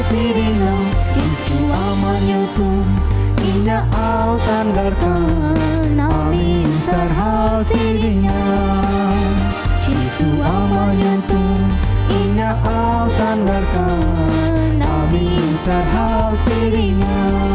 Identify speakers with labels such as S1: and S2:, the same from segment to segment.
S1: sirinya Yesu amanyutu inya au tanggalkan amin sarhau sirinya Yesu amanyutu inya au tanggalkan amin sarhau sirinya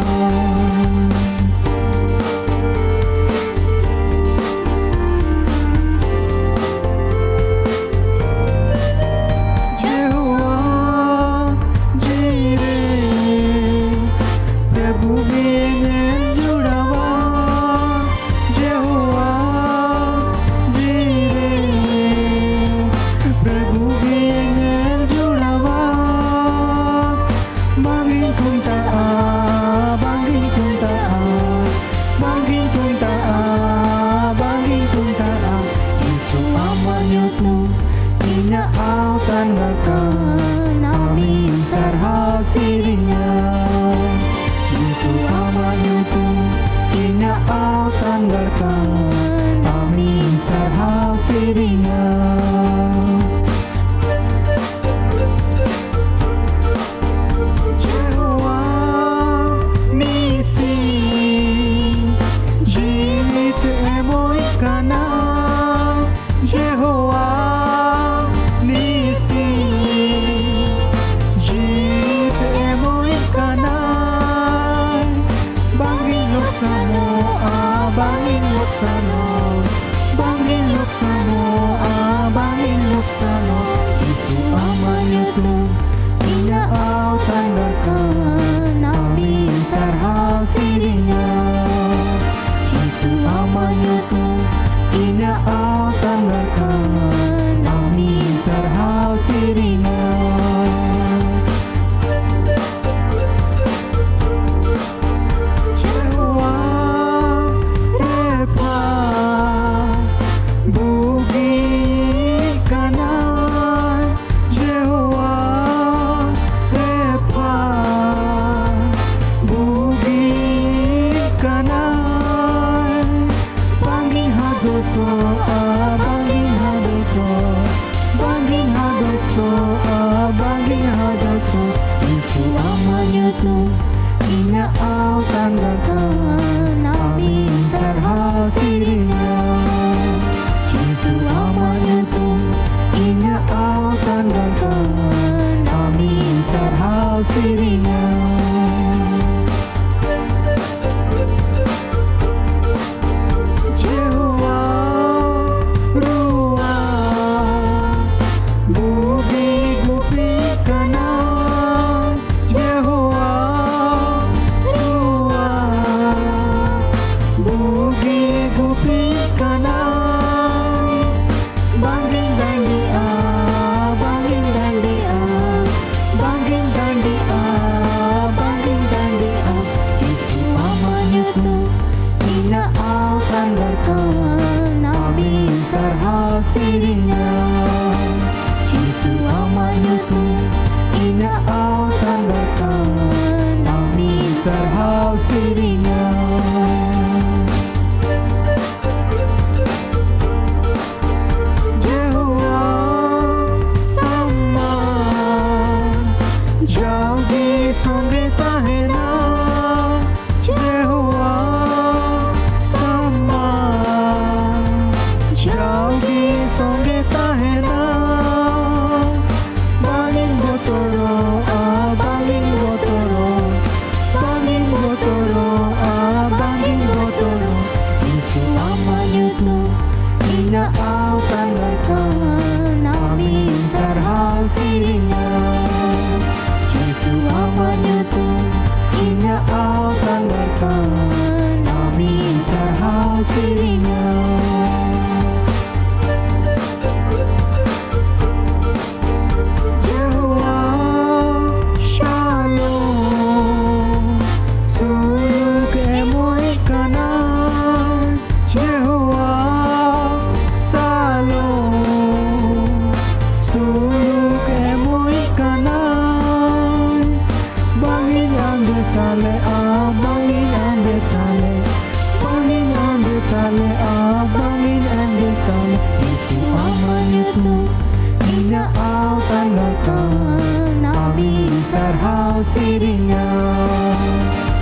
S1: sirinya.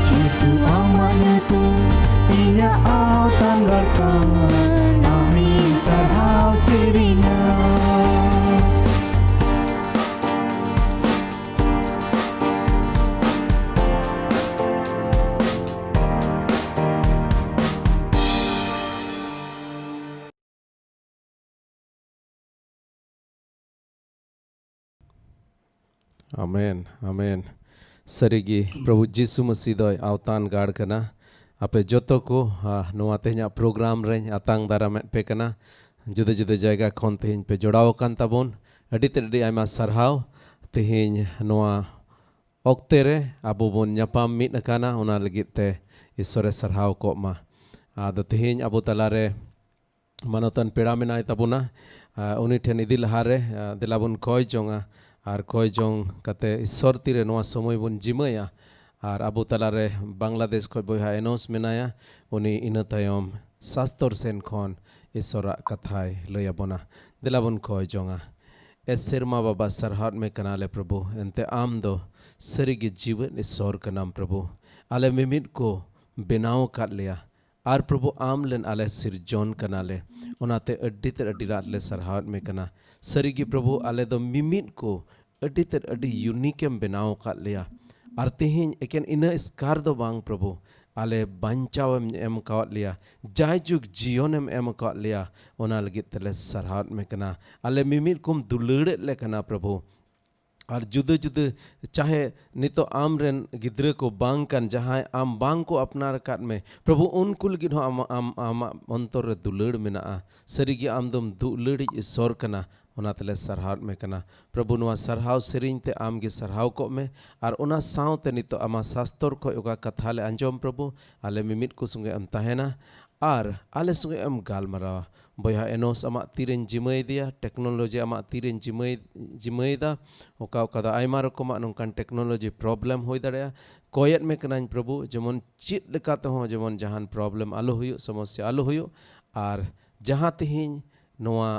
S1: Yesus amatnya tuh inya autan garkan nami sarhau sirinya.
S2: Amen, amen. Sarigi Prabhu Jisu Masih doi autan gad kana ape joto ko noa tehnya program reñ atang daram pe kana juda-juda jayga khon tehñ pe jodaw kan tabon adi tedi aima sarhaw tehñ noa okte re abo bon nyapam mit kana ona lagit te isore sarhaw ko ma ado tehñ abo talare manotan peda menai tabuna uni then idil hare dilabun koejoṅa আর কয়জন কাতে ঈশ্বরতিরে নোয়া সময় বন জিমায়া আর আবু তালারে বাংলাদেশ কয় বইহা এনোস মেনায়া উনি ইনা তায়ম শাস্তর সেন খন ঈশ্বরা কথায় লইয়া বনা দিলাবন কয়জঙা এ সেরমা বাবা सरहाट में कनाले प्रभु एंते आम दो सरिगे जीवन ईश्वर का नाम प्रभु आले मिमित को बेनाव काट लिया आर प्रभु आम लेन आले सिरजोन कनाले उनाते अड्डी तर अड्डी रात ले सरहाट में कना सरिगे प्रभु आले दो मिमित को अड्डी तर अड्डी यूनिकम बेनाव काट लिया आर तेहिं एकेन इना स्कार दो बांग प्रभु आले बांचावम एम काट लिया जाय जुग जियोनम एम काट लिया ओना लगित तले सरहाट में कना आले मिमित कुम दुलड़े ले कना प्रभु और जुदे जुदे चाहे नितो आम रेन गिद्रे को बांग कन जहाँ आम बांग को अपनार काट में प्रभु उनकुल गिद हो आम अंतर रे दुलड़ मेना सरिगी आम दम दुलड़ी ईश्वर कना ओना तले सरहाट में कना प्रभु नुआ सरहाव सेरिंग ते आम गे सरहाव को में और ओना सावते नितो आमा शास्त्र को योगा कथा ले अंजोम प्रभु आले मिमित को सुंगे अम ताहेना और आले सुंगे अम गालमरा बया एनोस आमा तीरेन जिमय दिया टेक्नोलॉजी आमा तीरेन जिमय दा ओका ओका दा आयमा रकम नोंकान टेक्नोलॉजी प्रॉब्लम होय दाड़या कोयत में कनाñ प्रभु जेमन cet'leka तो हो जेमन जहान प्रॉब्लम आलो हुयो समस्या आलो हुयो और जहाँ तेहिं नोआ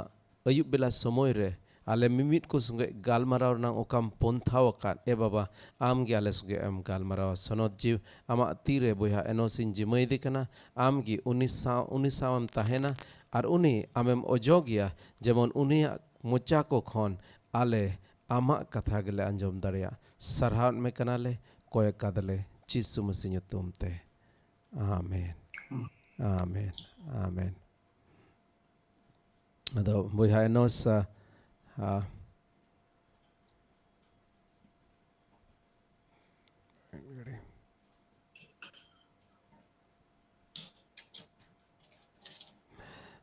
S2: अयुब बेला समय रे आले मिमित को संगे गालमाराव ना ओकाम पंथाव का ए बाबा आम गे आले संगे एम गालमाराव सनत जीव आमा तीरे बया एनोसिन जिमय दे कना आम गे 19 आम ताहेना और उनी आमेम ओजोगिया जेमन उनी मोचा को खन आले आमा कथा गले अंजम दाड़िया सरहाट में कनाले कोय कादले यीशु मसीह nyutum te amen amen amen ado boy Enos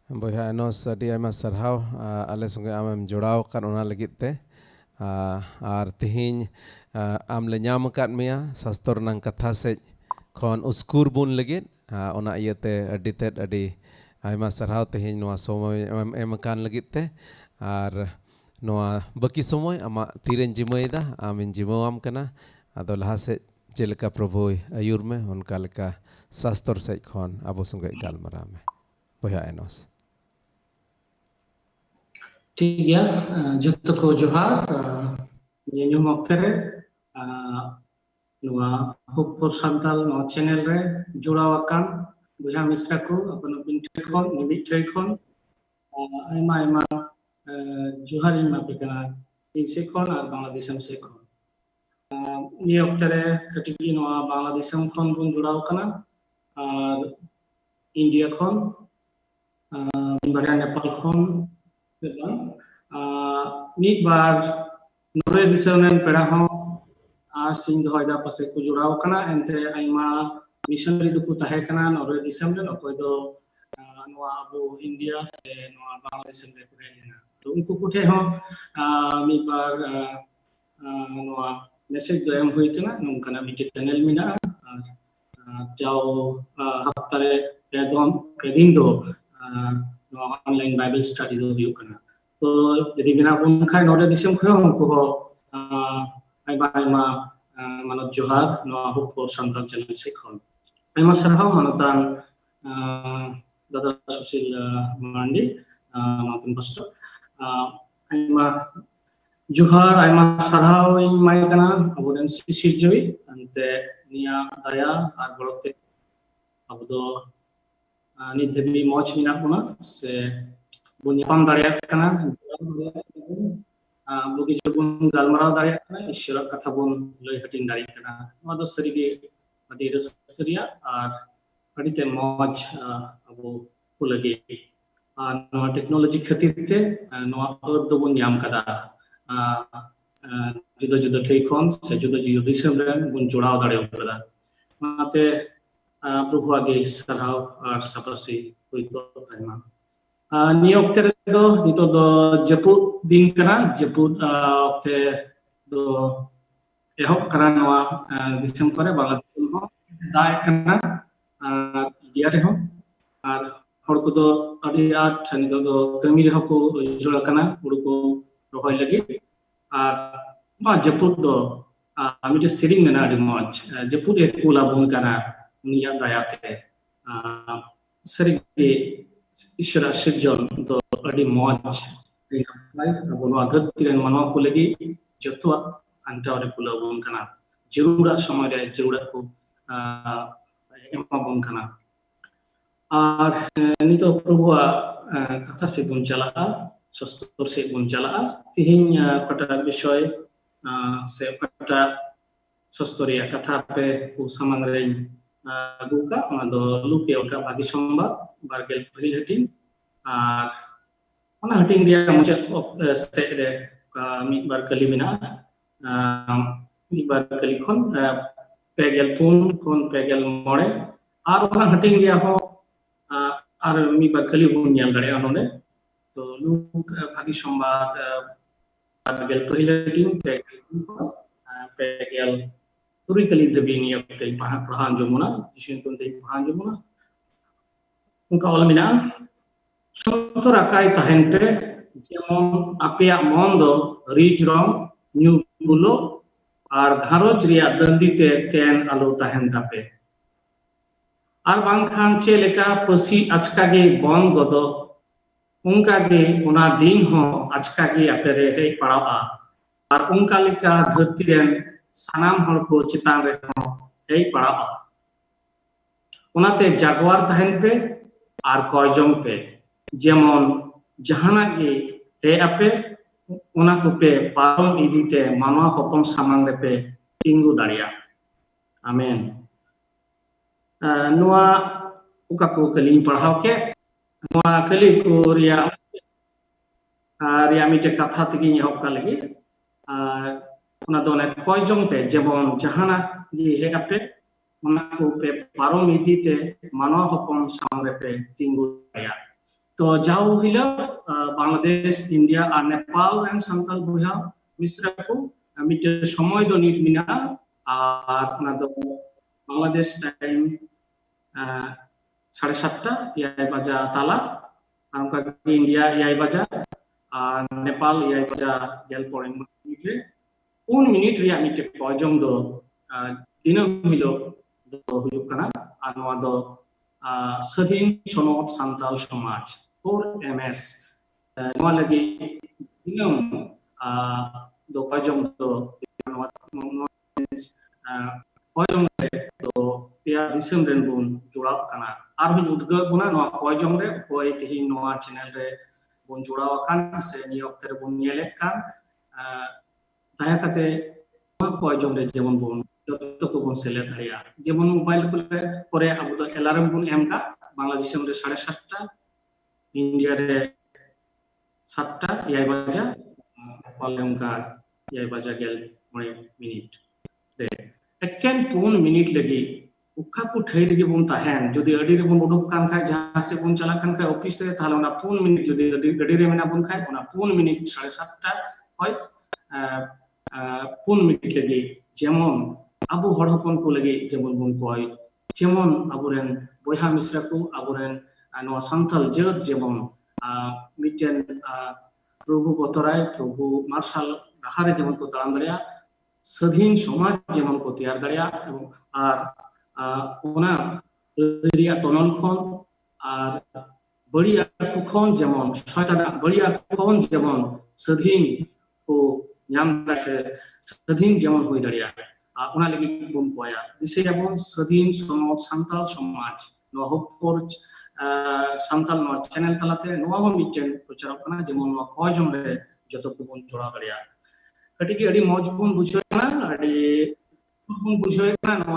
S2: boy Enos di ayma sarhaw ale sungai amem jodaw kan ona lagit te ar tihiñ am le nyam kat mea sastor nang katha se kon uskur bun lagit ona iete aditet adi ayma sarhaw tihiñ noa somoy em kan lagit te ar noa baki somoy ama tiren jimay da amin jimawam kana ado laha se cet'leka Prabhu ayur में उनका लेका शास्त्र से खन abo sungai galmara में boya Enos
S3: ठीक गया जुत्तो को जोहार ये न्यू मक्तरे नवा होपर संताल नवा चैनल रे जुड़ा वाकान बुझा मिस्रा को अपन बिंटे खन निबिट खन आयमा आयमा जोहार इमा बेकना इसे खन और बांग्लादेश से खन ये मक्तरे कटिकी नवा बांग्लादेश खन बुन जुड़ा वाकाना और इंडिया खन बारिया नेपाल खन मीट बार नोरे दिसोनेन पेड़ा हो सिंह दोहदा पासे को जुड़ाव कना एंते आइमा मिशनरी दुकु ताहे कना नोरे दिसम रे अकोय दो नोआ अबो इंडिया से नोआ बांग्लादेश रे पुरेना तो उनको कुठे हो मीट बार नोआ मैसेज दो एम हुई कना नोंकना मिटे चैनल मिना जाओ हफ्तारे पेदिन दो ऑनलाइन बाइबल स्टडी दो हुई कना तो यदि बिना उनका नोरे दिसम खयो उनको हो आइमा आइमा मानव जोहार नोआ होपर संतान चैनल से खन आइमा सरहाव मानतान दादा सुशील मांडी मातन pastor Aima Johar ayma sarhaw ing mai kana aburen sisirjawi ante nia daya ar gorote abudo nit debi moch minak buna se bun yapam dareyak kana bugi jobun galmaraw dareyak kana ishwara katha bun loi hatin dareyak kana noa do sarige adi raskriya ar adite moch abu kulagi noa technology khatir te noa earth do bun nyam kada juda juda thai khon se juda juda disam ren bun jodaw darew kada onate प्रभु आगे sarhaw ar sapasi hoiko taima niokte do nito do japut din kana japut okte do ehok kana noa disam kore bangladesh ho dae kana dia re ho ar hoṛko do adi at nito do kami re ho ko jora kana huru ko rohoy lagi ar ma japut do amite sering mena adi moj japut e kula bun kana niya dayate sarige ishara sirjon do adi moj lai abono dhārtiren manwa ko lagi joto anta ore kula bun kana jerura samay re jerura ko emma bun kana ar nito prabhu katha se bun chala sostor se bun chala tihin kata bishoy se kata sostoria katha pe ku samang re buka ona do luke oka bagi sombad bargel pahil hatin ar ona hatin dia mucha se re mid bar kali mena mid bar kali khon pegel pun kon pegel more ar ona hatin dia ho ar mid bar kali bun nyam dare onone to luk bagi sombad bargel pahil hatin pegel turi kali jabini apte pahan jomuna jisun kunte pahan jomuna onka olmina Sontor akae tahenpe jemon apeakʼ mondo rijrong new bulokʼ ar gharońj reakʼ dāndite ten alo tahentape ar baṅkhan cet'leka pāsi ackage bon godokʼ onkage ona din ho ackage apere hec'paṛaok'a ar onka leka dhārtiren sanam hoṛko cetanre ho hec'paṛaok'a onate jagwar tahenpe ar koejoṅpe jemon jahanak ge apeakʼ ona kope parom idite manwa hopon samang repe tinggu daria amen noa uka ko kali paṛaok'a noa kali ko ria mite katha tegi nyahok ka lagi ona do na koejoṅpe jemon jahanak ge apeakʼ ona kope parom idite manwa hopon samang repe tinggu daria तो जाओ हिला Bangladesh India और Nepal and Santal बुहा Mishra को मिट समय दो NEET मिना अपना दो बांग्लादेश टाइम 7:30 या बजा ताला हमका इंडिया या बजा नेपाल या बजा गल पॉइंट मिले 1 मिनट रिया मिट पॉइजम दो दिनम हिलो दो हुलुक कना आनवा दो सधीन सोनोत संताल समाज और MS noa lagi dinam do pajong do pajong do pia disem ren bun jodaw kana ar hu udga guna noa pajong re koi tehi noa channel re bun jodaw kan se ni okter bun nyelek kan daya kate noa pajong re jemon bun joto ko bun select daria jemon mobile pore abu do alarm bun em ka Bangladesh re 7:30 India re 7 ya baja onka ya baja gel 9 minute re ekken 3 minute lagi ukka ku thai lagi bun tahen jodi adi re bun uduk kan khai jahan se bun chala kan khai office re thale ona 3 minute jodi gadi re mena bun khai ona 3 minute 7:30 hoy 3 minute lagi jemon abu hoṛ hopon ko lagi jemon bun koi jemon aburen boyha misra ko aburen noa santal jeut jemon miten Prabhu बतराय Prabhu martial राहारे जेमन को ताराम दाड़िया स्वाधीन समाज जेमन को तैयार दाड़िया और ओना रिया तनल खन और बढ़िया खन जेमन शयताना बढ़िया खन जेमन स्वाधीन को nyam se sadhin jemon hui daria ona lagi bun koya dise jabon sadhin somot santal somaj no hopor santal no channel talate no ho miten prochar kana jemon no koejoṅpe joto ko bun jora daria kati ki adi moj bun bujhoy na adi bun bujhoy na no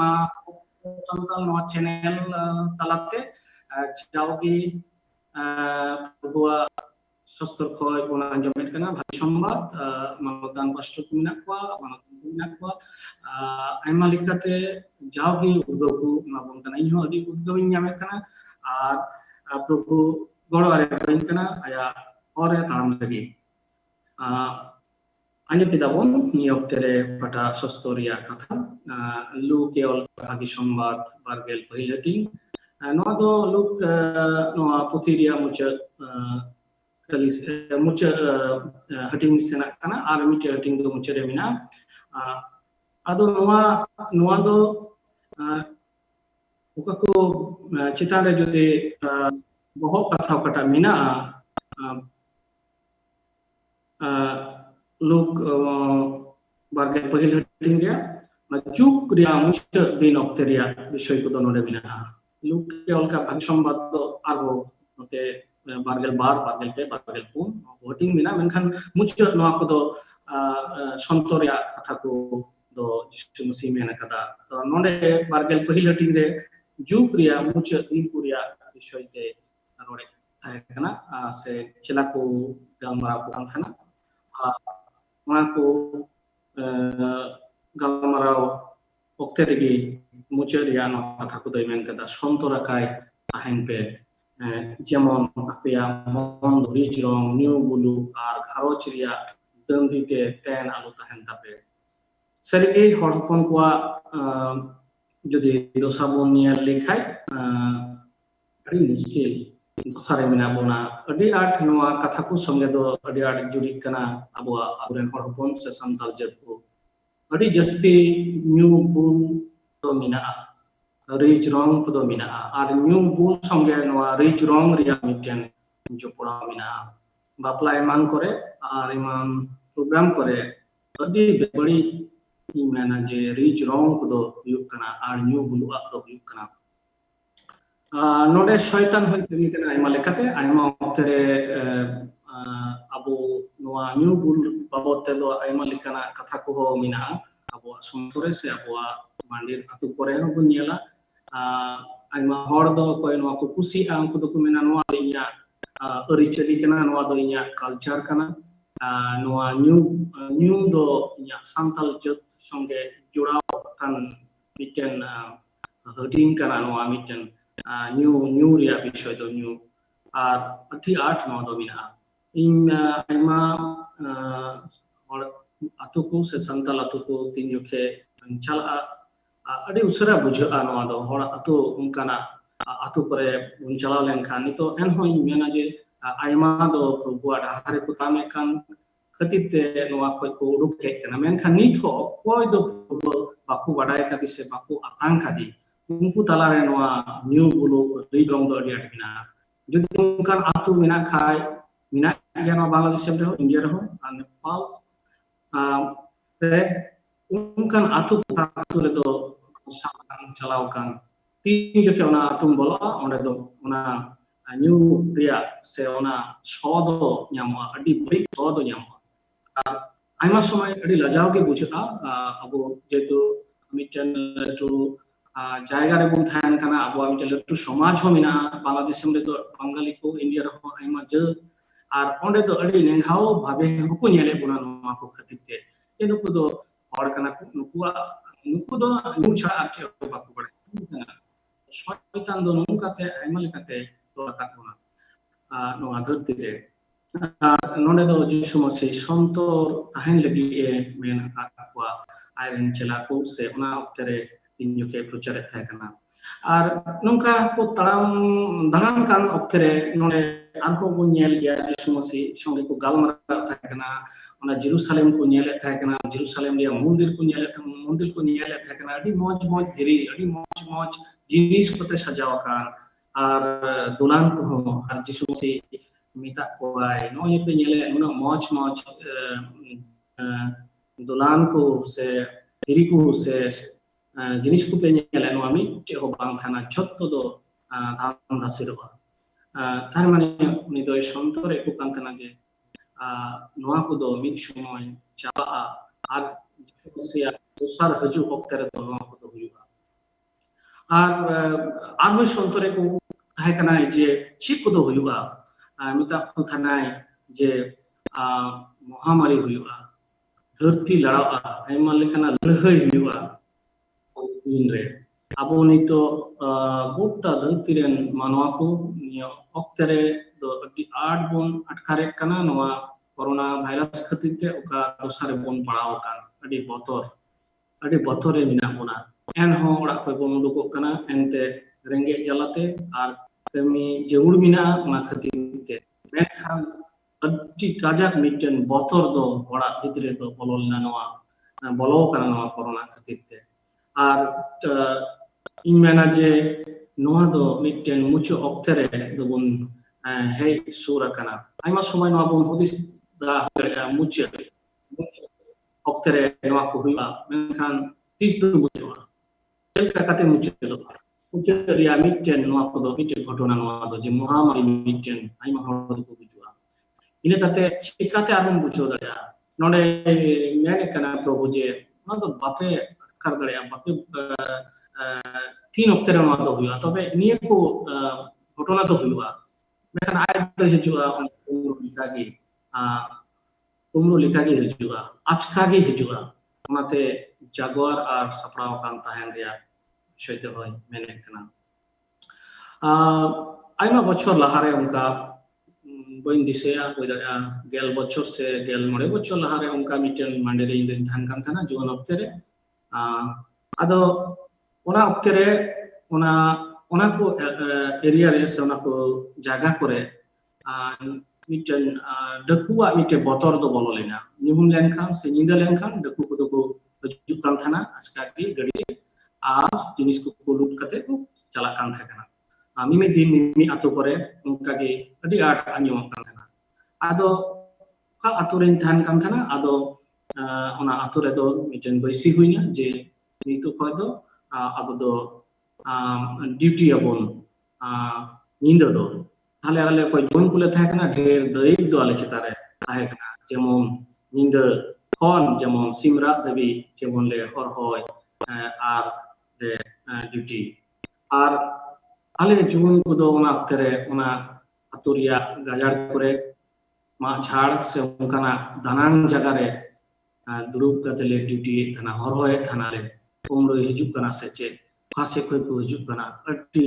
S3: santal no channel talate jawgi bahwa Sontor khoi bona anjomet kana bhagi sombad manodan pastor minak kwa manodan minak kwa aima lekate jawgi udgogu mabon kana inho adi udgawin nyamet kana ar prabhu godare bain kana aya ore taram lagi anyo kidabon ni oktere pata Sontoria katha lu keol bhagi sombad bargel pahilati no do luk no puthiria mucha mucha hating sena kana ar mucha hating do mucha remina ado noa do uka ko cetanre jote bohok katha kata mina luk bargel pahil hating dia juk dia mucha din okteria bishoy ko do node mina luk keol ka bhagi sombad do arbo note bargel bar bargel pe bargel pun voting mina menkhan mucha noa ko do Sontoria katha ko do jisu masi mena kada to nonde bargel pahil hating re jukriya mucha din puria bishoy te rode kana se chela ko galmara ko thana ona ko galmara okte regi mucha riya no katha ko do men kada Sontor akae Tahenpe jemon apeakʼ mon rijrong new bulokʼ ar gharońj riya dạndite ten alu tahentape serigi hoṛhopon kwa jodi dosabon niya lekhai adi muskil dosare mena bona adi art noa katha ko songe do adi art judik kana aburen hoṛhopon se santal jat ko adi jasti new bul do mina rijrong ko do mina ar new bul songe noa rijrong riya miten jopora mina bapla eman kore ar eman program kore adi bari imana je rijrong ko do huyuk kana ar new bulokʼ do huyuk kana node shaitan hoy kami kana aima lekate aima oktere abu noa new bul babote do aima lekana katha ko ho mina abu Sontore se abu mandir atu kore no bunyela aima hor do koy noa ko kusi am ko do ko mena noa inya arichari kana noa do inya culture kana noa new do inya santal jot songe jurao kan miten herding kana noa miten new ria bishoy do new ar athi art no do mina in aima atu ko se santal atu ko tin jokhe chala adi usara bujha noa do hor atu unkana atu pore unchala lenkhan nito enhoi mena je aima do prabhu adhare ko tame kan khatite noa koi ko uduk hek kana menkhan nitho koi do baku badai kadi se baku atang kadi unku talare noa new bulokʼ rijrong do adi adina jodi unkan atu mena khai mina ya no Bangladesh reho India reho an Nepal unkan atu le do sakan chalao kan tin jokhe ona atum bolo onde do ona new ria se ona sodo nyamo adi big sodo nyamo aima somay adi lajaw ge bujha abo jetu miten to jayga re bun thayan kana abo miten to somaj ho mina Bangladesh re do Bangali ko India ro aima je ar onde do adi nenghao bhabe huku nyele buna no ko khatite enu ko do hor kana nuku do nucha arche baku bade shaitan do nungkate aima lekate do akatuna no dhārtiren nonde do jisu masi Sontor tahen lagi men akwa iron chela ko se ona oktere inyoke prochare thakana ar nungka ko taram dangan kan oktere nonde anko ko nyel ya jisu masi songe ko galmara thakana ona Jerusalem ko nyele thakana Jerusalem dia mundir ko nyele thakana adi moj dhiri adi moj jinis kote sajawakan ar dulan ko ar jisu masi mita ko ai no ye pe nyele no moj dolan ko se diri ko se jinis ko pe nyela no ami te ho bang thana jotto do dhan dasirwa tar mane uni do sontore ko kan thana je noa ko do mid somoy chabaa ar se dosar haju oktere do noa ko do huyuga ar moi sontore ko tahe kana je chik ko do huyuga mita ko thanai je महामारी हुआ धरती लड़ा आयमा लेखाना लड़ाई हुआ दिन रे अब नितो गोटा धरतीरेन मानवा को नियो ऑक्टेरे दो अड्डी आठ बोन अटकारे कना नवा कोरोना वायरस खातिर ते ओका दोसारे बोन पड़ाव कान अड्डी बतोरे मिना बोना एन हो ओड़ा कोई बोन लोगो कना एनते रेंगे जलाते आर कमी जरूर मिना ओना खातिर ते मेनखान अड्डी काजाक मिटन बतर दो बड़ा भितरे दो बोलना नवा बोलो कना नवा कोरोना खातिर ते आर इमेना जे नवा दो मिटन मुचो ऑक्टेरे दो बोन हे सूरा कना आइमा समय नवा बोन हुदिस दा मुचो ऑक्टेरे नवा को हुआ मेनखान तीस दो मुचो चलका काते मुचो रिया मिटन नवा को दो मिटन घटना नवा दो जे महामारी मिटन आइमा हर को बुझवा ina kate chikate arum bucho daya node mene kana prabhu je mado bape kar daya bape tin oktere ma do huwa tobe niye ko घटना तो हुआ मेkan ay do hijua umro likagi hijua achkage hijua onate jagwar ar saprao kan tahen ria shoyte hoy mene kana aima bochor lahare onka boin disea wedara gel bochor se gel more bochor lahare onka miten mandere indin than kan thana juan oktere ado ona oktere ona ko area re se ona ko jaga kore miten dakuwa mite botor do bololena nihum len khan se ninda len khan daku ko do hajuk kan thana aska ki gadi ar jinis ko lut kate ko chala kan thakana mimi din mimi ato kore onkage adi art anyom kan thana ado ka aturen than kan thana ado ona atore do miten baisi huina je nitu khoy do abo do duty abon ninda do thale ale koy jon kule thakana dher daik do ale cetare thakana jemon ninda kon jemon simra dabi jemon le hor hoy ar de duty ar ale jugun ko do ona aktere ona aturia gajar kore ma jhar se onkana danan jaga re durup katele duty thana hor hoy thana le omro hijub kana se che khase koy ko hijub kana atti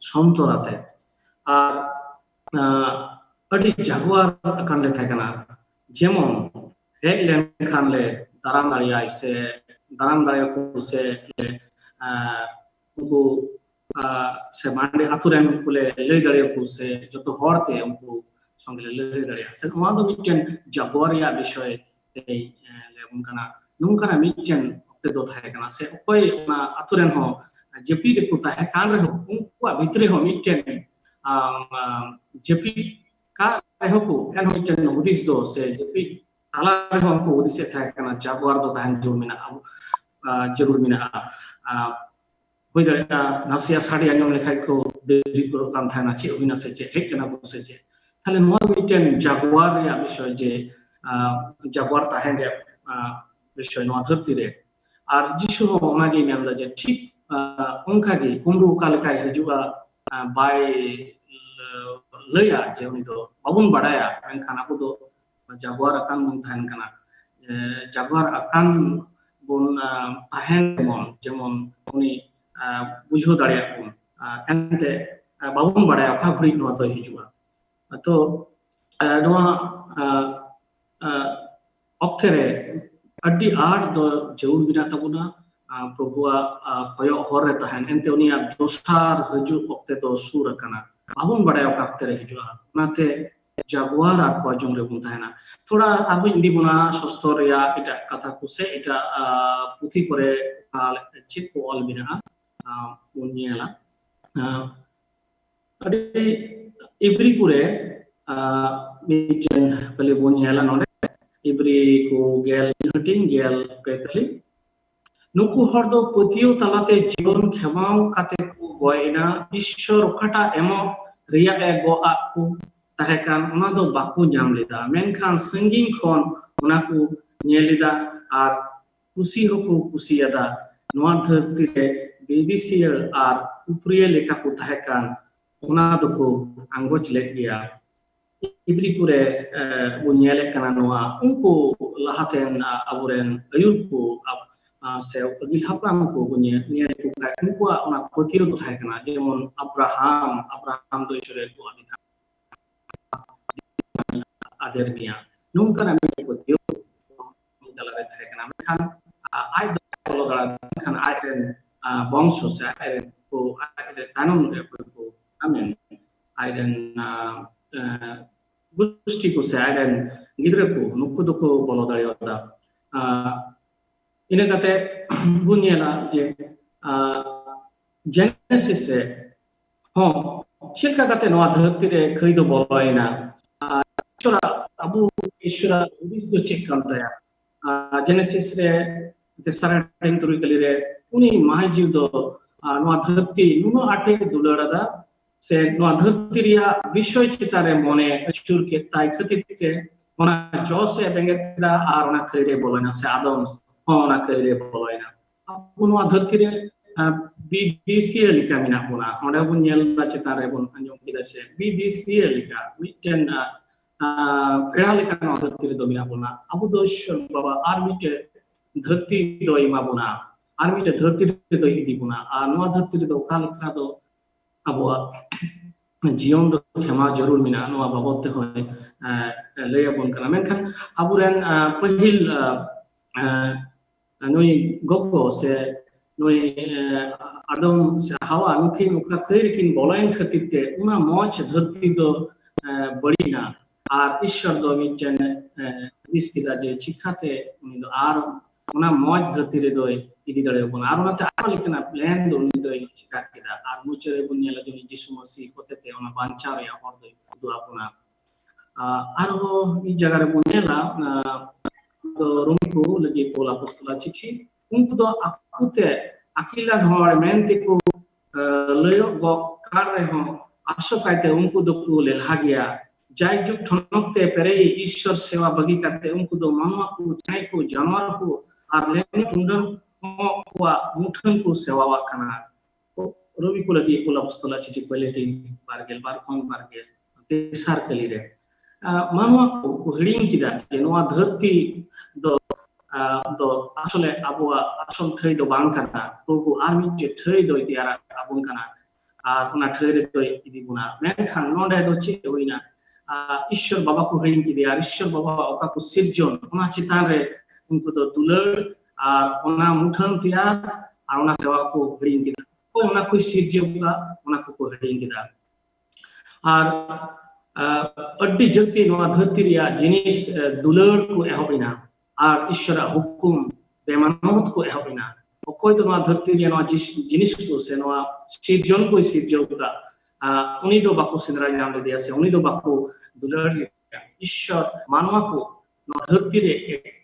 S3: sontorate ar adi jagwar kan le thakana jemon hek len khan le daram daria se daram daria ko se uko se mande aturen kule lei daria ko se joto horte unko songle lei daria se oma do miten jagwaria bishoy ei le unkana nunkana miten okte do thae kana se okoi na aturen ho jepi de ko tahe kan re ho unko bitre ho miten jepi ka ho ko en ho miten hudis do se jepi ala ho ko hudis se thae kana jagwar do tahan jor mina jarur mina hoy dara nasia sari anyom lekhai ko deri ko kan thana che obina se che hek kana ko se che thale no miten jagwar ya bishoy je jagwar tahen re bishoy no dhārtiren ar jishu ho onage menda je thik onkage kumru kalekai hijua by leya je uni do babun badaya menkhan aku do jagwar akan mon thahen kana jagwar akan bon tahen jemon uni बुझो दाड़े एंते बाबुन बड़ा अखा घुरी नवा तो हिजुआ तो नवा ऑक्टेरे अड्डी आठ दो जरूर बिना तबुना प्रभुआ कोयो होर रे तहन एंते उनिया दोसार हजु ऑक्टे दो सूर कना बाबुन बड़ा अखा ऑक्टेरे हिजुआ नाते जगवार आ कोएjoṅpe रे बुन तहना थोड़ा अब इंदी बुना सस्तर या इटा कथा कुसे इटा पुथी करे चिप को ऑल बिना punyala ade every kure miten pale punyala node ibri ko gel hating gel pekali nuku hor do putio talate jion khemau kate ko goina ishor kata emo riya e go aku tahekan ona do baku nyam leda menkhan sanging khon ona ku nyelida ar kusi hoko kusiada noa dharti re BBC ar upriye leka ku tahekan ona do ko angoj lek dia ibri kure bunyele kana noa unku lahaten aburen ayur ko se pagil hapram ko bunye niya ko kai unku ona kothiro ko thai kana jemon Abraham do ishore ko adika ader niya nungka na me kothiro dalare thai kana kan ai do bolo dala kan ai ren bongsho se ai ren ko ai ren tanum ko amen ai ren gusti ko se ai ren gidre ko nukku do ko bolo dala yoda ina kate bunyela je Genesis se ho chilka kate noa dharti re khoi do boloina ishora abu ishora udis do check kanta ya Genesis re te sara time turi kali re uni mahajiv do noa dharti nuno ate dularada se noa dharti riya bishoy chitare mone ashur ke tai khatir ke ona jose bengeta ar ona khoi re boloina se adam ona kere boloina abu noa dharti re BBC lika mina puna onde bun nyel la cetanre bun anjom kida se BBC lika mitten pera lika noa dharti re do mina puna abu do ishwar baba ar mitte dharti do ima puna ar mitte dharti re do idi puna ar noa dharti re do kalika do abu जीवन दो क्षमा जरूर मिना no बाबत होय ले बन kana menkhan aburen pahil noi gokko se noi adam se hawa nukin ukla khairkin bolain khatirte una moch dharti do badina ar ishwar do mitjen iskida je chikhate uni do ar una moch dharti re do idi dare bon ar ona ta alikna plan do uni do chikakida ar muchere bunyala joni jisu masi kotete ona banchare hor do apuna arho i jagare bunyala do rumku lagi pola apostolā chichi unku do akute akila dhor mente ko leyo go karre ho ashokaite unku do ku lelhagia jai juk thonokte perei ishwar seva bagi karte unku do manwa ku chai ku janwar ku ar len tundan ko muthan ku seva wa kana robi ko lagi pola apostolā chichi peleti bargel bar khong bargel tesar kalire manwa ku hiding kida je noa dharti do asole abua asol thai do baṅkhan probu army je thai do tiara abun kana una thai re do idi buna menkhan nonde do chi hoina ishwar baba ku hiding kida ishwar baba oka ku sirjon ona cetanre unku do dular ar ona muthan tiar ar ona sewa ku hiding kida ko ona ku sirjoga ona ku hiding kida ar addi jasti noa dharti riya jinis dular ku ehobina ar ishwara hukum bemanot ko ehobina okoi to noa dharti riya noa jinis ku se noa sirjon ko sirjoga uni do baku sindra nyam le dia se uni do baku dular ishwar manwa ko noa dharti re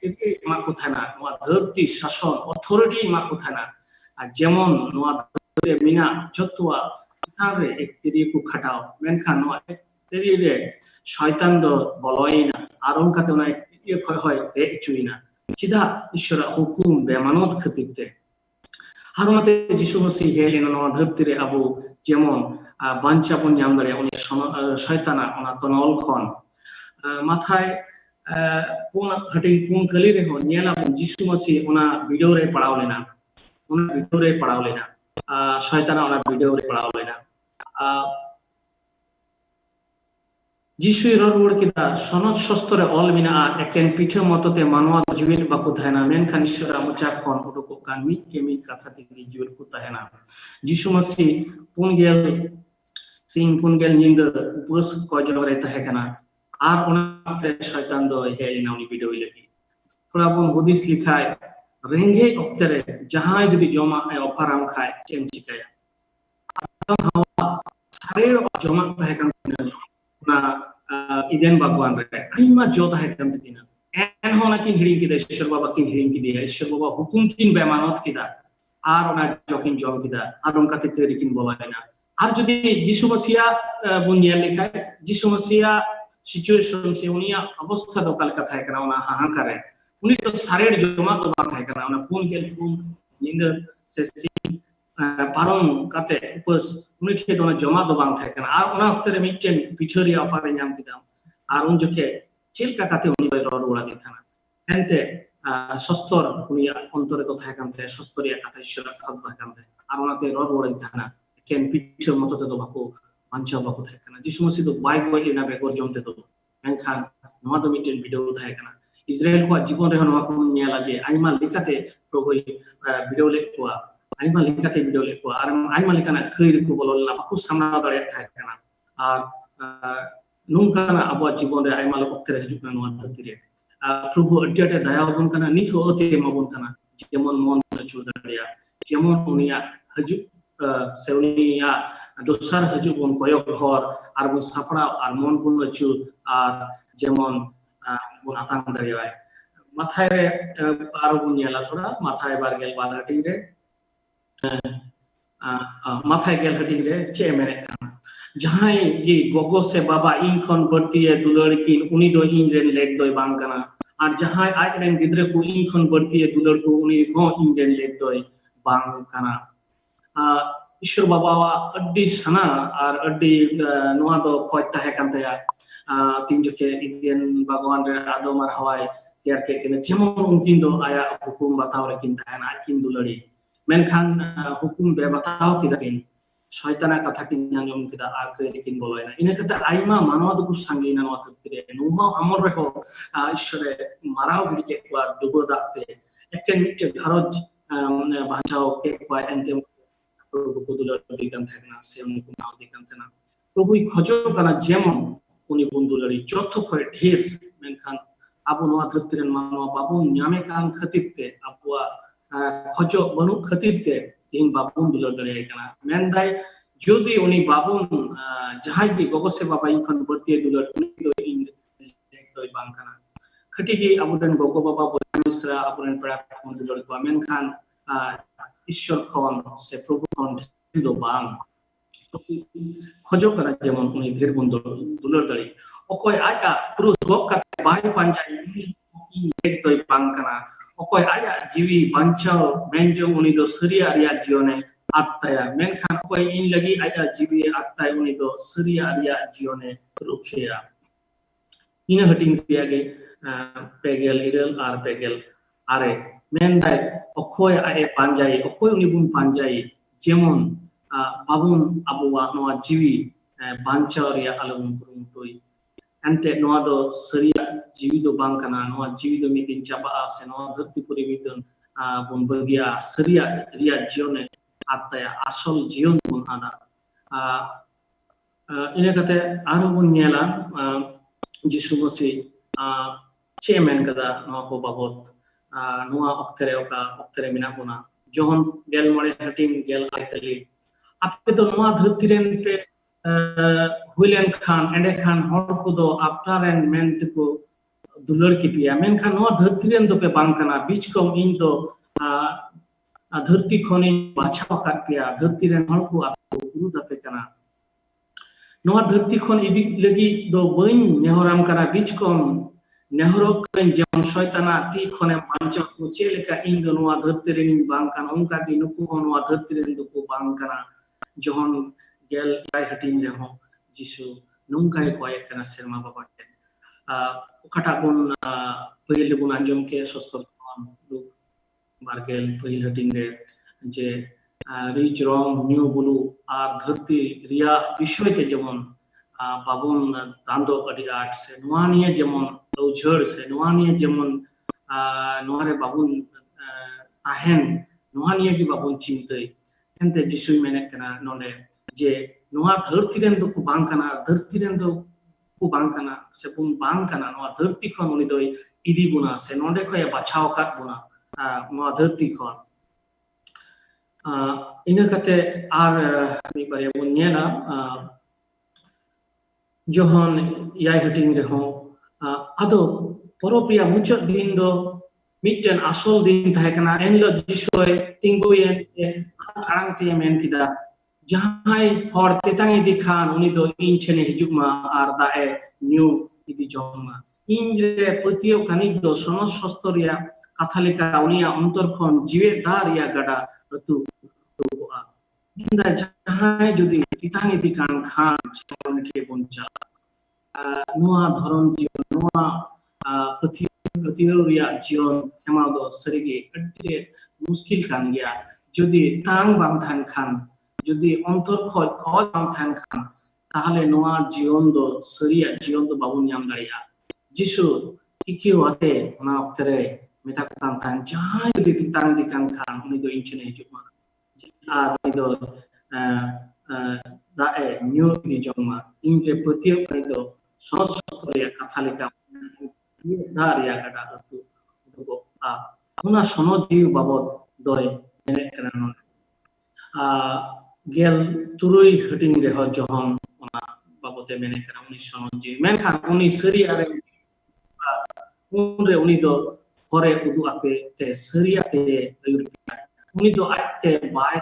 S3: ek ma ko thana noa dharti shason authority ma ko thana jemon noa dharti mina jotwa cetanre ek tiri ku khatao menkhan noa teri re shaitan do boloina ar onka to na ye khoi hoi re chuina chida ishwara hukum bemanot khatirte har onate jisu masi helina no dharti re abu jemon bancha pun nyam dare oni shaitana ona tonol khon mathai pun hating pun kali re ho nyela jisu masi ona video re padao lena shaitana ona video re padao lena Jisui ror kita sonot shostore ol mina eken pithe motote manwa juil baku thana menkhan ishwara mucha khon godokʼ kan mit ke mit katha tegi juil ku thana jisu masi pungel sing pungel ninda upos koejoṅpe re thahekana ar ona te shaitan do helina uni video lagi thoda bon hudis likhai renge oktere jahan jodi joma ofaram khai chem chikaya hawa sare joma thahekana na iden bagwan re aima jota hekan tina एनहों नाकिन हिड़िंग किदा ईश्वर बाबा किन हिड़िंग किदा ईश्वर बाबा हुकुम किन बेमानत किदा are ओना जकिन जम किदा are उनकाते करी किन बोलायना are जुदी जिसु मसीहा बुनिया लिखा जिसु मसीहा सिचुएशन से उनिया अवस्था दो कल कथा करा ओना हाहाकारे उनी तो सारे जमा तो बात है करा ओना पुन के पुन निंद से पारम काते उपस उनी ठे तो जमा तो बांग थाय करा आर ओना वक्त रे मिटेन पिछरी ऑफर ᱧᱟᱢ किदा आर उन जोखे cet'leka kate uni bai rod ura dithana ente Sontor unia ontore to thai kante Sontoria kata ishora khazba kante ar onate rod ura dithana ken pither moto te do bako mancha bako thai kana jisu masi do bai bai ina begor jomte do menkhan noa do miten video thai kana Israel ko jibon re noa ko nyala je aima likate progoi video le ko aima likate video le ko ar aima likana khair ko bolol la bako samna dare thai kana ar nungkana abu jibon re aima lok tere hijukna noa dhartiren प्रभु अड्याटे दया बन कना निथो अते मबन कना जेमन मन चुदारिया जेमन उनिया हजु सेउनिया दोसर हजु बन कोयक घर आर बन सापड़ा आर मन बन चु आर जेमन बन आतांग दरिया माथाय रे आरो बुनियाला थोड़ा माथाय बारगेल बारहटिंग रे माथाय गेल हटिंग रे चे मेने कना जहां ये गोगो से बाबा इन खन बढ़ती है दुलड़ की उनी दो इन रेन लेक दो बांग कना और जहां आज रेन गिद्रे को इन खन बढ़ती है दुलड़ को उनी हो इन रेन लेक दो बांग कना ईश्वर बाबा वा अड्डी सना और अड्डी नोआ दो खोजता है कंते या तीन जो के इंडियन भगवान रे आदो मार हवाई यार के जेमन उनकिन दो आया हुकुम बताओ रे किन थाना किन दुलड़ी मेनखान हुकुम बे बताओ कि दकिन शयताना कथा किन ᱧᱟᱢ ᱠᱮᱫᱟ ᱟᱨ ᱠᱮᱞᱤᱠᱤᱱ ᱵᱚᱞᱚᱭᱱᱟ ᱤᱱᱟᱹ ᱠᱟᱛᱮ ᱟᱭᱢᱟ ᱢᱟᱱᱣᱟ ᱫᱚᱠᱚ ᱥᱟᱸᱜᱮᱭᱱᱟ ᱱᱚᱣᱟ ᱫᱷᱟᱹᱨᱛᱤ ᱨᱮ ᱱᱚᱣᱟ ᱟᱢᱚᱞ ᱨᱮᱦᱚᱸ ᱤᱥᱣᱚᱨᱮ ᱢᱟᱨᱟᱣ ᱜᱤᱰᱤ ᱠᱮᱫ ᱠᱚᱣᱟ ᱰᱩᱵᱟᱹ ᱫᱟᱜ ᱛᱮ ᱮᱠᱮᱱ ᱢᱤᱫᱴᱮᱱ ᱜᱷᱟᱨᱚᱸᱡᱽ ᱵᱟᱧᱪᱟᱣ ᱠᱮᱫ ᱠᱚᱣᱟ ᱮᱱᱛᱮ प्रभु को दुलार दी kan thakna se unku naw di kan thana प्रभु खोजो kana जेमन उनी बुंदुलड़ी चौथो खोय ढेर मेनखान आबो नवा धरती रे मानवा बाबू ᱧᱟᱢᱮ kan खातिर ते आबुआ खोजो बनु खातिर ते तीन बाबू दुलार दड़े kana मेनदाय जोदी उनी बाबू जहां की गोगो से बाबा इन खन बढ़ती दुलार उनी दो इन एक दो बांग kana खटी की आबुदन गोगो बाबा बोमिसरा आबुदन पड़ा दुलार को मेनखान ईश्वर खन से प्रभु खन दो बांग खोजो करा जेमन उनी धेर बन दुलर दड़ी ओकोय आया पुरुष गप का बाय पांजाई इन एक दो बांग kana ओकोय आया जीवी बांचाओ मेंजो उनी दो सरिया रिया जीवने आत्ताया मेनखान ओकोय इन लगी आया जीवी आत्ताय उनी दो सरिया रिया जीवने रुखिया इन हटिंग रिया गे पेगेल इरल आर पेगेल आरे मेनदाय ओकोय आए पांजाई ओकोय उनी बुन पांजाई जेमन बाबुन अबुआ नवा जीवी बांचाव रिया अलम कुरुमुटोई एंते नवा दो सरिया जीवी दो बांग kana नवा जीवी दो मिदिन चाबा से नवा धरती पुरी मिदन बुन बगिया सरिया रिया जीवने आत्ताया आसल जीवन बुन आदा इने कते आरो बुन नेला जिसु मसी चेमेन कदा नवा को बाबत नवा अक्तरे मिना बुना जोहन गेल मळे हटिंग गेल आइकली आपे तो नवा धरतिरेन पे हुइलेन खान एंडे खान होṛको दो आपटारेन मेंत को दुलर की पिया मेन खान नवा धरतिरेन दो पे बांग kana बीच को इन दो धरती खने बाछाव का पिया धरतिरेन होṛको आपको गुरु दपे kana नवा धरती खन इदी लगी दो बइन नेहराम kana बीच को नेहरो कन जेमन शयताना ती खने बांचा को cet'leka इन दो नवा धरतिरेन बांग kana onka की नुकु नवा धरतिरेन दो को बांग kana जोहन गेल याय हटिंग रे हो जिसु नोंकाय कोय kana सेरमा बाबा के ओकाटा बुन पहिल बुन अंजम के सस्तर लोग बारगेल पहिल हटिंग रे जे रिच रंग न्यू बुलु आर धरती रिया विषय ते जेमन बाबुन दांदो अडी आट से नवानिया जेमन लौझड़ से नवानिया जेमन नवारे बाबुन ताहेन नवानिया की बाबुन चिंतै एंते जिसु मेने kana नोने जे नवा धरतिरेन दो को बांग kana धरतिरेन दो को बांग kana से बुन बांग kana नवा धरती खन उनी दो इदी बुना से नोंडे खय बाछाव का बुना नवा धरती खन इना कते आर मी बारे बुन नेला जोहन याय हटिंग रे हो आदो porop reya muchad din do mitten asol din tahekana enlo jisoy tinguyen arang te men kida jahai hor tetang idi khan uni do in chene hijuma ar dae new idi joma inre patio kani do sonos sostoria kathalika unia ontor khon jiwe dar ya gada tu inda jahai jodi tetang idi khan chon ke boncha noa dharon jion noa patio reya jion kema do sarigi adde muskil kan gya jodi tang bang than khan jodi ontor khoj bang than khan tahale noa jion do saria jion do babun nyam daria jisu kiki wate ona oktere metak kan than jahai jodi titang dikan khan uni do inchene hijuma ar uni do dae new di joma inge patio kai do sos storia kathalika daria kada tu do una sono jiu babot doi mene kana gel turui hating reho johon ona babote mene kana uni sono jiu menkhan uni sari are unre uni do hore udu ape te sari ate ayurpia uni do aite bai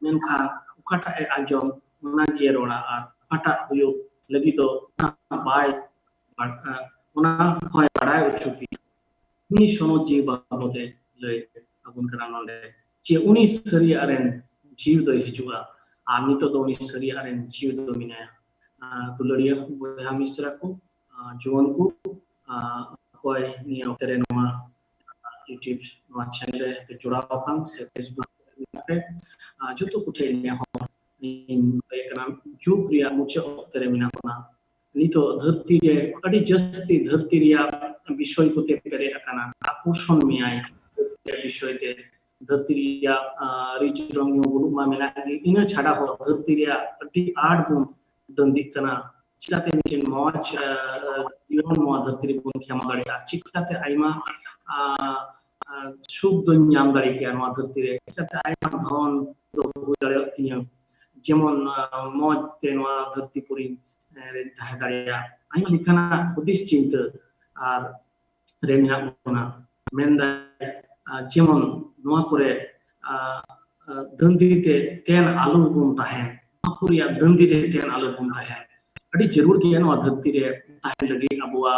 S3: menkhan ukata e ajom ona ge rola ar ata huyo lagi do bai ona hoy badai uchupi uni sono jiu babote le abun kana nonde je uni sari aren jiu do hijua ami to do uni sari aren jiu do minaya dularia boya misra ko juan ko koy ni oktere noa YouTube noa channel pe jurao kan se Facebook pe joto kuthai ni ho in ekana jug riya muche oktere mina kona nito dharti re adi jasti dharti riya bishoy kote pere akana akurshon miyai bishoy te dharti riya rich rong bulukʼ ma mena ina chhada ho dharti riya adi art bun dandik kana chikate miten moj jion mo dharti bun khama gari chikate aima suk do nyam gari ke no dharti re chikate aima dhon do gari tinya jemon moj te no dharti puri tahe gari aima likana budis cinta ar remina ona menda jemon noa kore dāndite ten alu bun tahen apuriya dāndite ten alu bun tahen adi jarur ge noa dharti re tahen lagi abua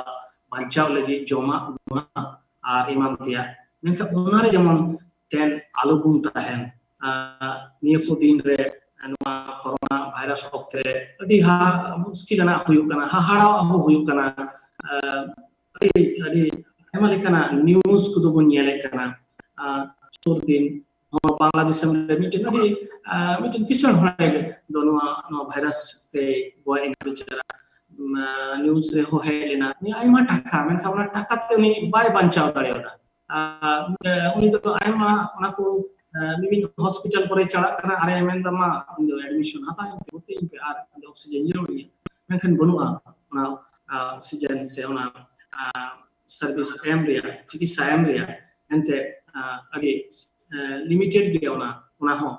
S3: banchaw lagi joma ar imam tia menka onare jemon ten alu bun tahen niya ko din re noa corona virus okte adi ha muskil na huyuk kana ha hara huyuk kana adi aima lekana news kudu bun yele kana surdin Bangladesh miten adi miten kisan hoy do no virus te boy in bichara news re ho helena ni aima taka men khamna taka te ni bai banchaw dareoda uni to aima ona ko bibin hospital kore chala kana are men dama admission hata hote pe ar oxygen yuri men kan bonua ona oxygen se ona service area chikisa area ente adi limited ge ona ho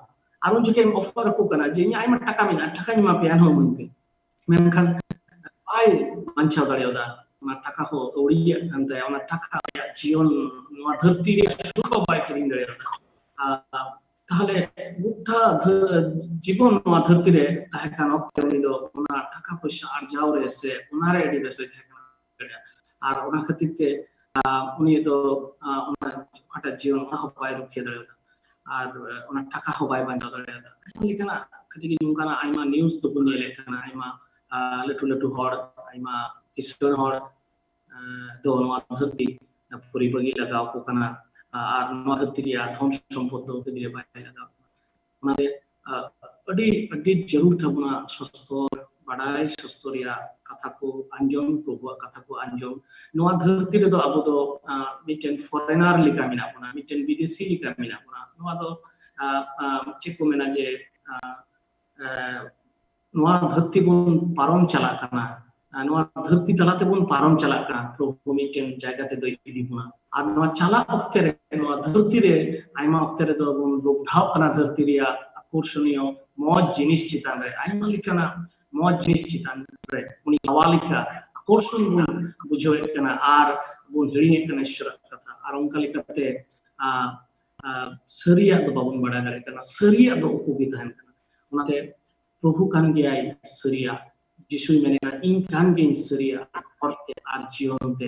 S3: arun juke offer ko kana je nya ai taka mina taka ni ma pian ho munte men kan ai mancha garyoda ona taka ho oriya ante ona taka ya jion no dharti re shuko bai kirin garyoda tahale buddha jibon no dharti re tahe kan okte uni do ona taka paisa arjao re se ona re edi bese thekana ar ona khatite uni do ona ata jion ho bai rukhe dareoda ar ona taka ho bai ban dareoda likana katigi nyungkana aima news do bunye lekana aima letu hor aima kisor hor do no dharti puri bagi lagao ko kana ar no dharti ya thom sampod do ke dire bai lagao onade adi jarur thabuna sostor badai sostoria katha ko anjom probu katha ko anjom no dharti re do abo do miten foreigner lika mina puna miten bidesi lika mina puna no do chiko mena je no dharti bun parom chala kana no dharti talate bun parom chala kana probu miten jayga te do idi puna ar no chala okte re no dharti re aima okte re do bun rubdhaw kana dharti ria akurshoniyo moj jinis cetanre aima likana moj jinis cetanre uni awalika akkorshon bun bujhoet kana ar bun hiring kana ishwar katha ar onka lekate sariya do babun bada dare kana sariya do ukugi tahen kana onate prabhu kan geyai sariya jisui menena in kan gein sariya orte ar jionte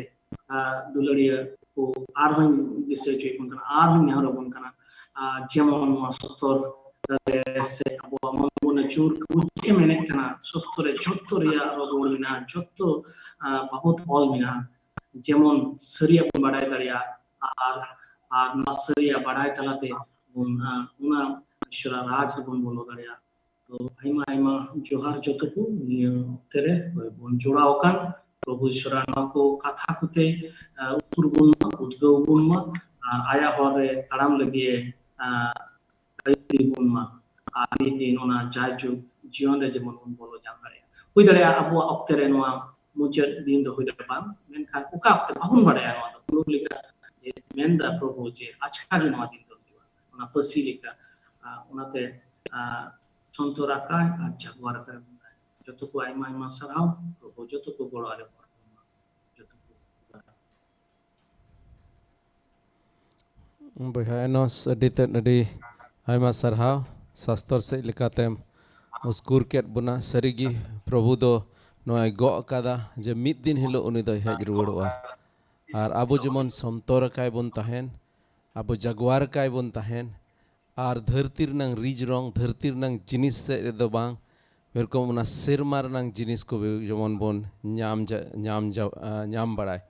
S3: dulariya ko ar hon disay choi kun kana ar hon neharo bun kana jemon Sontor se abo amon chur kuche menek kana sostore jotto riya rogol mina jotto bahut ol mina jemon sariya bun badai dariya ar nasariya badai talate bun una ishwara raj bun bolo dariya to aima johar jotto ko niya tere bun jorao kan prabhu ishwara ko katha kute utur bun udgau bun ma aya hore taram lagi bun ma ari din ona jaju jion re jemon bun bolo jam dariya hui dariya abu okte re noa muchet din do hui dariya bang menkhan uka okte babun badaya noa do bulokʼ leka je menda prabhu je achka gi noa din do jua ona pāsi leka onate Sontor akae ar jagwar akae joto ko aima sarau prabhu joto ko golo are joto ko
S2: Boyha Enos adi aima sarhau sastor se lekatem uskur ket buna sarigi prabhu do noai go kada je mid din hilo uni do hej ruwaroa ar abu jemon Sontor akae bun tahen abu jagwar akae bun tahen ar dhārtir nang rijrong dhārtir nang jinis se do bang berkom una sirmar nang jinis ko jemon bun nyam barai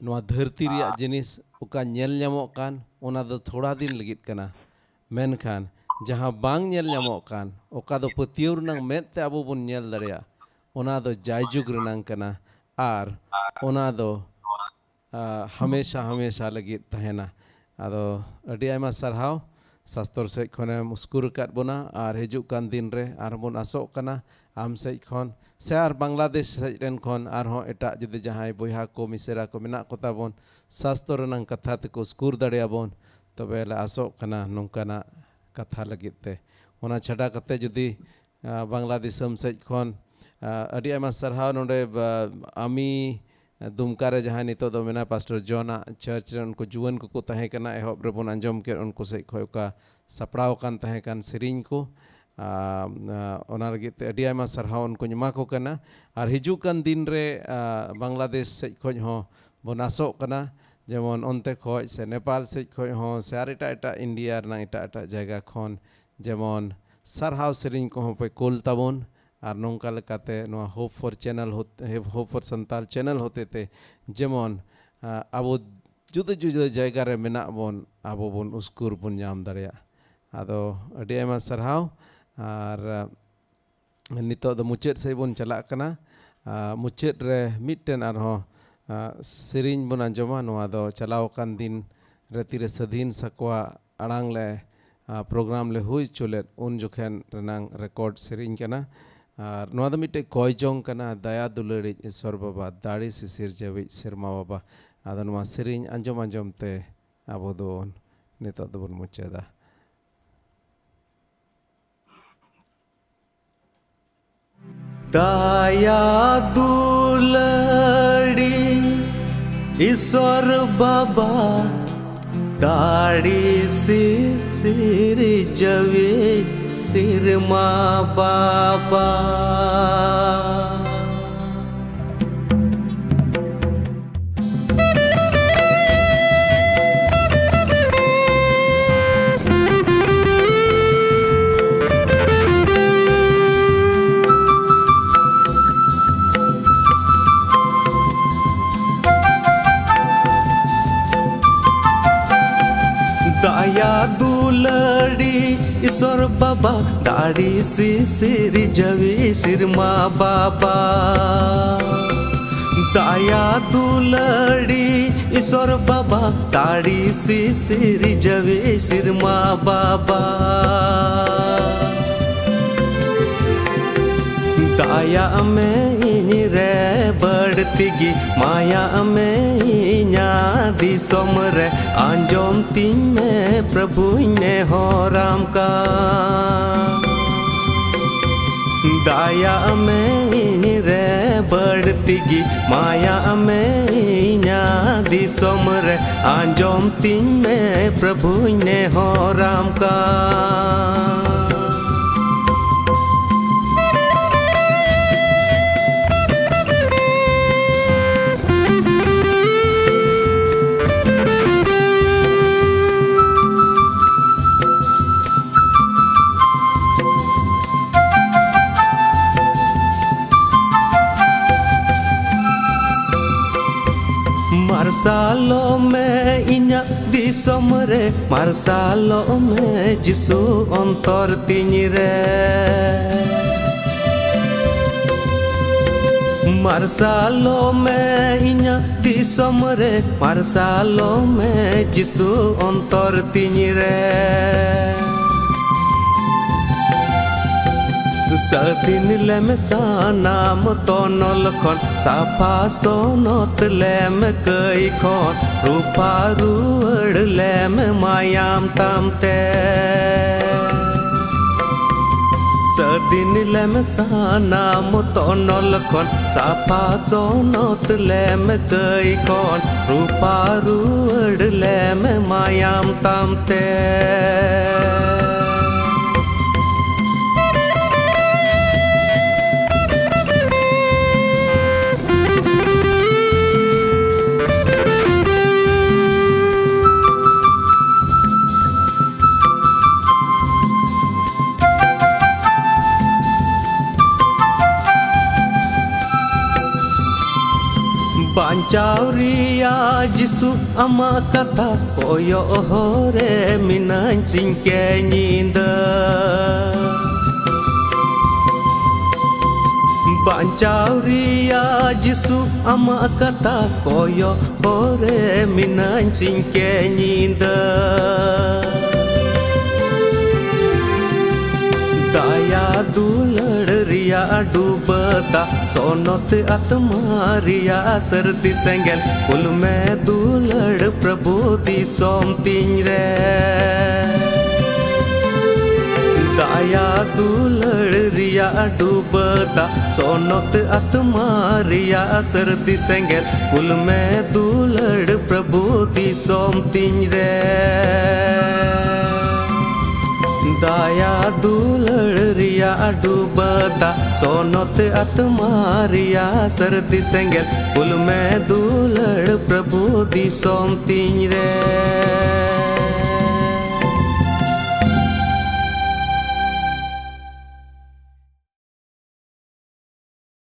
S2: noa dhārti riya jinis uka nyel nyamok kan ona do thoda din lagit kana menkhan jaha bang nyel nyamok kan oka do patiur nang met te abu bun nyel dareya ona do jaijug renang kana ar ona do hamesha lagit tahena ado adi aima sarhau sastor sej khone muskur kat bona ar hijuk kan din re ar bun asok kana am sej khon se ar Bangladesh sej ren khon ar ho eta judi jahai boyha ko misera ko menak kota bon sastor nang katha te ko skur dareya bon tobe la asok kana nongkana katha lagit te ona chhada kate judi Bangladesh sej khon adi aima sarhau nonde ami दुमकारे जहाँ नितो दो मेना pastor जोना church रे उनको जुवन को तहे कना एहब रे बोन अंजम के उनको से खोय का सपड़ाव कान तहे कान सिरिंग को ओना लगी ते अडी आयमा सरहाव उनको ᱧमा को कना आर हिजुक कान दिन रे बांग्लादेश से खोज हो बोनासो कना जेमन ओनते खोज से नेपाल से खोज हो से आर एटा इंडिया ना एटा जगह खन जेमन सरहाव सिरिंग को पे कोल ताबोन আর নঙ্কা লেকাতে নোয়া hope for channel hope for Santal channel হতে তে যেমন আবো জুদা জায়গা রে মেনা বন আবো বন উস্কুর বন ᱧᱟᱢ দাঁড়িয়া আদো আᱹᱰᱤ আᱭᱢᱟ ᱥᱟᱨᱦᱟᱣ আর নিতো দ মুচেদ সে বন চালাক কানা মুচেদ রে মিটটেন আর হ সেরিñ বন আঞ্জমা নোয়া দ চালাও কান দিন রে তিরে স্বাধীন সাকওয়া আড়াং লে program le hui chulet un jokhen renang record serin kana ar noa da mitte koejoṅpe kana daya dulari iswar baba dari sisir jawi sirma baba ada noa serin anjom te abodon nito dobon mucheda
S1: daya dulari iswar baba दाढ़ी से सिर जवे सिर माँ बाबा दया दुलड़ी ईश्वर बाबा दाढ़ी से सिर जवे सिर माँ बाबा दया दुलड़ी ईश्वर बाबा दाढ़ी से सिर जवे सिर माँ बाबा दया में रे बढ़ती गी माया में इन्या दिसोम रे आंजोम तीन में प्रभु ने हो राम का Daya me re berdtigi maya me nya disom re anjom tin me prabhu ne horam ka Marsalo me inya disom re marsalo me jisu ontor tinyre Marsalo me inya disom re marsalo me jisu ontor tinyre Satin lem sanam tonol kon sapa sonot lem kai kon rupa ruad lem mayam tamte Satin lem sanam tonol kon sapa sonot lem kai kon rupa ruad lem mayam tamte Pancauria jisu ama kata koyo hore minan cingke nyinda Pancauria jisu ama kata koyo hore minan cingke nyinda Daya dulad ria dubata sonot atma ria sardi sengel kul me dulad prabhu disom tinyre Daya dulad ria dubata sonot atma ria sardi sengel kul me dulad prabhu disom tinyre Daya dulad ria dubata sonot atma ria sardi sengel kul me dulad prabhu disom tinyre